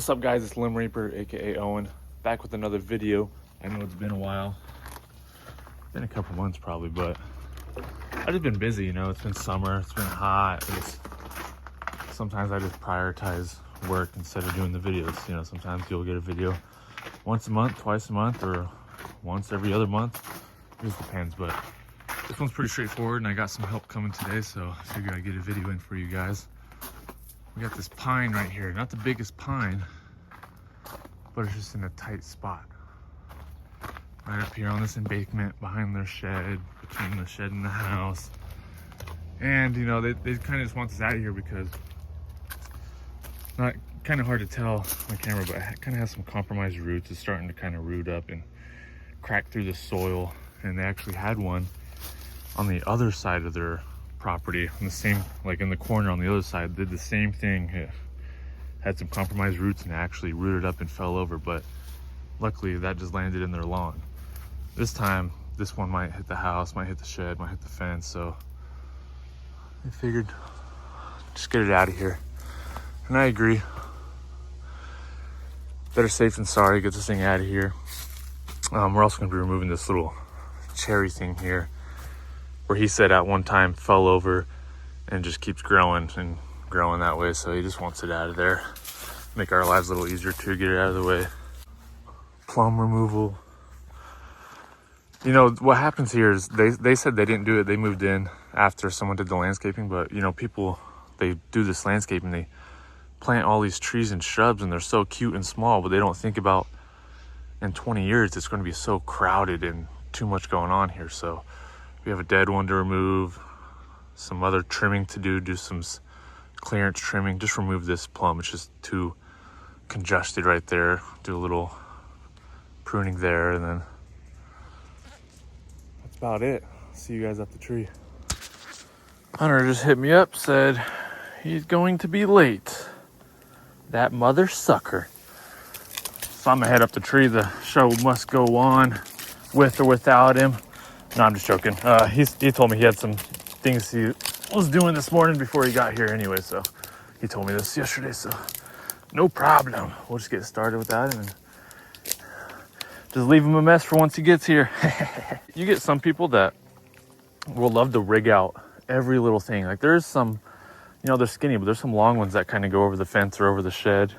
What's up, guys? It's Lim Reaper, aka Owen, back with another video. I know it's been a while, been a couple months probably, but I've just been busy. You know, it's been summer, it's been hot. Sometimes I just prioritize work instead of doing the videos. You know, sometimes you'll get a video once a month, twice a month, or once every other month. It just depends, but this one's pretty straightforward, and I got some help coming today, so I figured I'd get a video in for you guys. We got this pine right here, not the biggest pine, but it's just in a tight spot. Right up here on this embankment behind their shed, between the shed and the house. And you know, they kind of just want this out of here because, not kind of hard to tell on the camera, but it kind of has some compromised roots. It's starting to kind of root up and crack through the soil. And they actually had one on the other side of their property, on the same, like in the corner on the other side, did the same thing. It had some compromised roots and actually rooted up and fell over, but luckily that just landed in their lawn. This time, this one might hit the house, might hit the shed, might hit the fence, so I figured just get it out of here. And I agree. Better safe than sorry, get this thing out of here. We're also gonna be removing this little cherry thing here, where he said at one time fell over and just keeps growing and growing that way, so he just wants it out of there. Make our lives a little easier to get it out of the way. Plum removal. You know, what happens here is they said they didn't do it. They moved in after someone did the landscaping, but you know, people, they do this landscaping, they plant all these trees and shrubs and they're so cute and small, but they don't think about in 20 years it's going to be so crowded and too much going on here. So we have a dead one to remove, some other trimming to do some clearance trimming. Just remove this plum, it's just too congested right there. Do a little pruning there, and then that's about it. See you guys up the tree. Hunter just hit me up, said he's going to be late. That mother sucker. So I'm gonna head up the tree. The show must go on with or without him. No, I'm just joking. He told me he had some things he was doing this morning before he got here anyway, so he told me this yesterday, so no problem. We'll just get started without him and just leave him a mess for once he gets here. You get some people that will love to rig out every little thing. Like there's some, you know, they're skinny, but there's some long ones that kind of go over the fence or over the shed.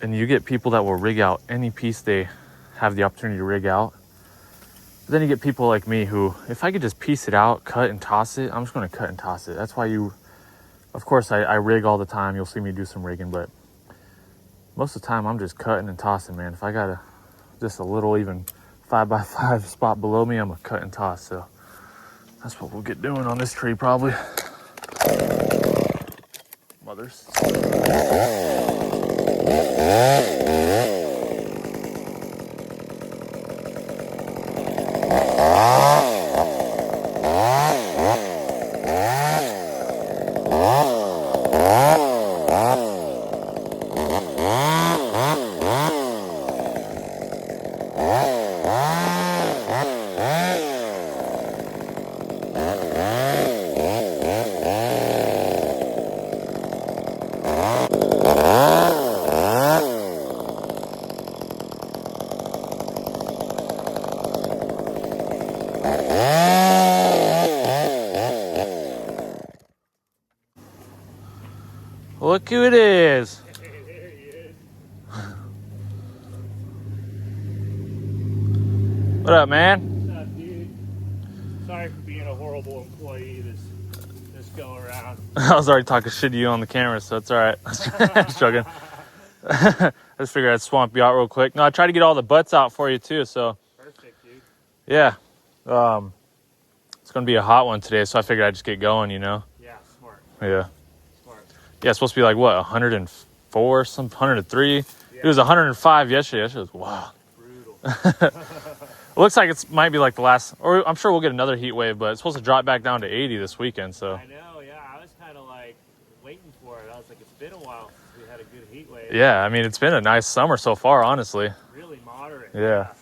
And you get people that will rig out any piece they have the opportunity to rig out. But then you get people like me who, if I could just piece it out, cut and toss it, I'm just going to cut and toss it. That's why of course I rig all the time. You'll see me do some rigging, but most of the time I'm just cutting and tossing, man. If I got just a little even 5x5 spot below me, I'm going to cut and toss. So that's what we'll get doing on this tree probably. Mothers. Look who it is. Hey, there he is. What up, man? What's up, dude? Sorry for being a horrible employee this go around. I was already talking shit to you on the camera, so it's all right. Just joking. I just figured I'd swamp you out real quick. No, I tried to get all the butts out for you too, so. Perfect, dude. Yeah. It's going to be a hot one today, so I figured I'd just get going, you know? Yeah, smart. Yeah. Smart. Yeah, it's supposed to be like, what, 104, some 103? Yeah. It was 105 yesterday. Yesterday was, wow. Brutal. It looks like it might be like the last, or I'm sure we'll get another heat wave, but it's supposed to drop back down to 80 this weekend, so. I know, yeah. I was kind of like waiting for it. I was like, it's been a while since we had a good heat wave. Yeah, I mean, it's been a nice summer so far, honestly. Really moderate. Yeah.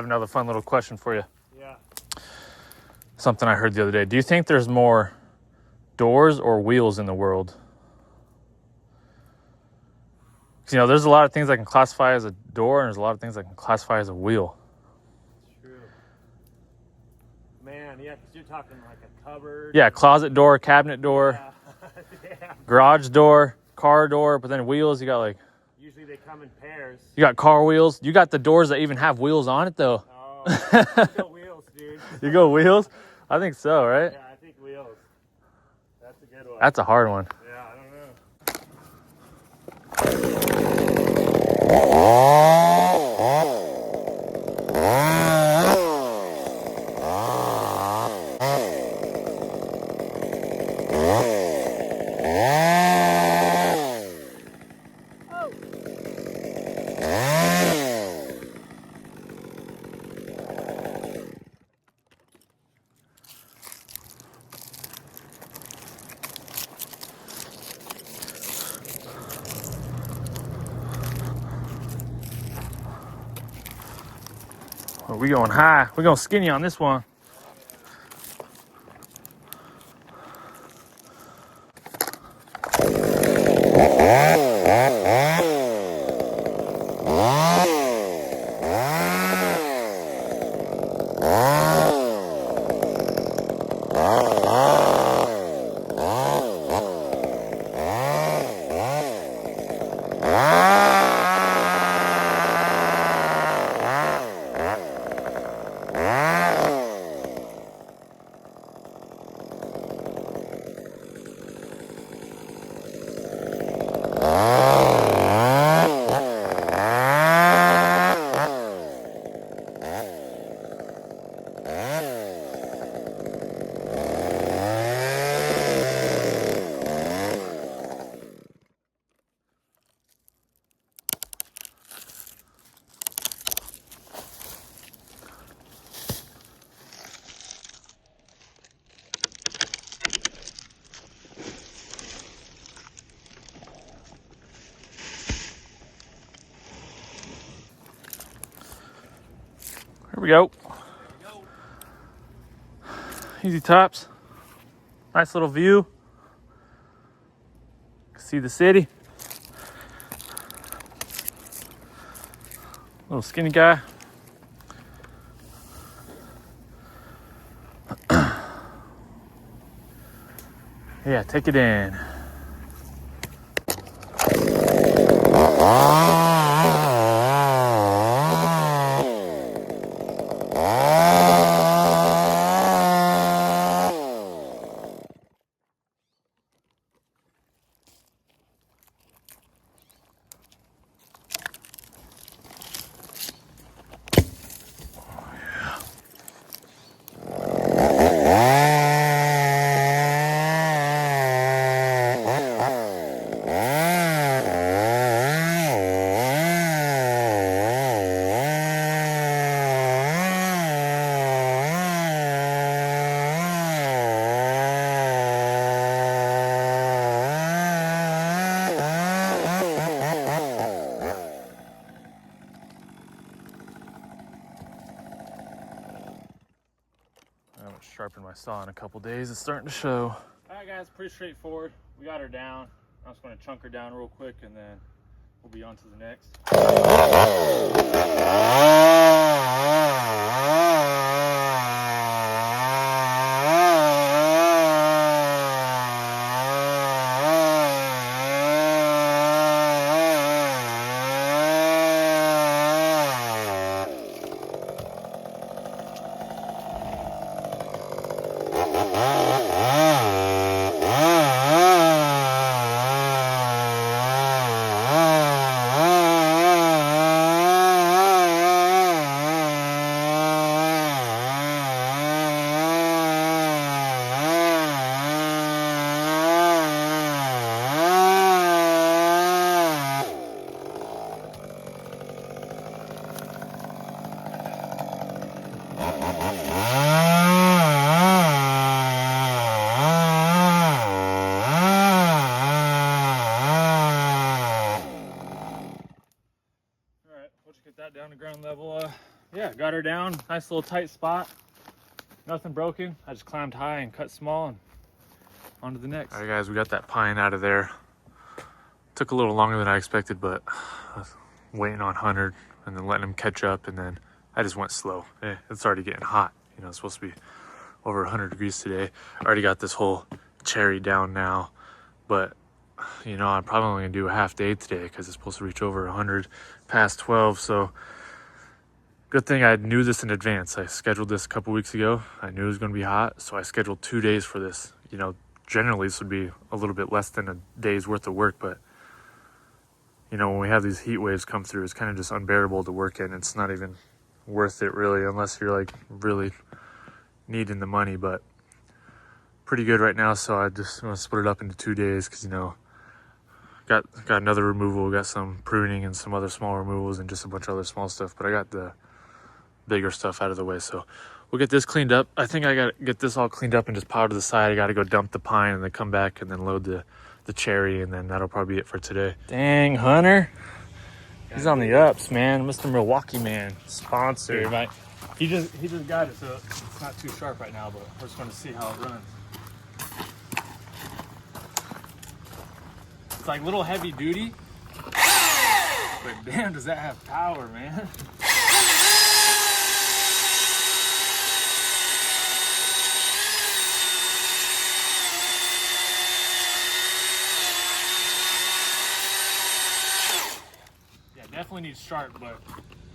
another fun little question for you. Yeah. Something I heard the other day. Do you think there's more doors or wheels in the world? 'Cause, you know, there's a lot of things I can classify as a door, and there's a lot of things I can classify as a wheel. True. Man, yeah, because you're talking like a cupboard. Yeah, closet door, cabinet door, Yeah. garage door, car door, but then wheels, you got like, Usually they come in pairs. you got car wheels. You got the doors that even have wheels on it, though. Oh, I'll go wheels, dude. You go wheels? I think so, right? Yeah, I think wheels. That's a good one. That's a hard one. Yeah, I don't know. Well, we going high. We're going skinny on this one. Here we go. Easy tops. Nice little view. See the city. Little skinny guy. Yeah, take it in. I haven't sharpened my saw in a couple days. It's starting to show. All right, guys, pretty straightforward. We got her down. I'm just going to chunk her down real quick, and then we'll be on to the next. her down. Nice little tight spot. Nothing broken. I just climbed high and cut small and on to the next. All right, guys, we got that pine out of there. Took a little longer than I expected, but I was waiting on Hunter and then letting him catch up, and then I just went slow. It's already getting hot. You know, it's supposed to be over 100 degrees today. I already got this whole cherry down now, but you know, I'm probably only gonna do a half day today because it's supposed to reach over 100 past 12. So good thing I knew this in advance. I scheduled this a couple weeks ago. I knew it was gonna be hot, so I scheduled 2 days for this. You know, generally this would be a little bit less than a day's worth of work, but you know, when we have these heat waves come through, it's kind of just unbearable to work in. It's not even worth it really, unless you're like really needing the money. But pretty good right now, so I just want to split it up into 2 days because, you know, got another removal, got some pruning and some other small removals and just a bunch of other small stuff, but I got the bigger stuff out of the way. So we'll get this cleaned up. I think I got to get this all cleaned up and just pile to the side. I got to go dump the pine and then come back and then load the cherry, and then that'll probably be it for today. Dang, Hunter. He's on the ups, man. Mr. Milwaukee Man, sponsor. Here, mate. He just got it, so it's not too sharp right now, but we're just going to see how it runs. It's like a little heavy duty, but damn, does that have power, man. Yeah, definitely needs sharp, but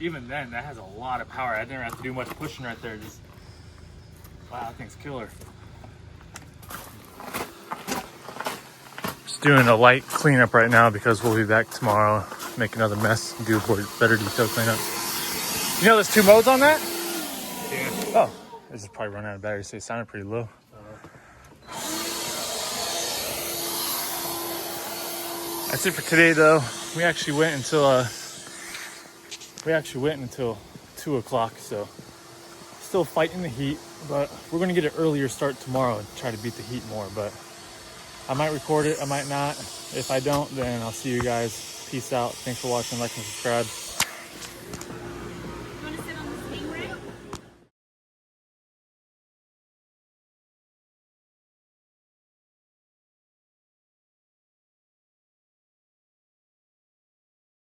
even then, that has a lot of power. I didn't have to do much pushing right there. Just, wow, that thing's killer. Just doing a light cleanup right now because we'll be back tomorrow, make another mess, do a better detail cleanup. You know there's 2 modes on that? Yeah. Oh, I just probably run out of battery, so it sounded pretty low. That's it for today, though. We actually went until 2 o'clock, so still fighting the heat, but we're gonna get an earlier start tomorrow and try to beat the heat more. But I might record it, I might not. If I don't, then I'll see you guys. Peace out. Thanks for watching, like and subscribe.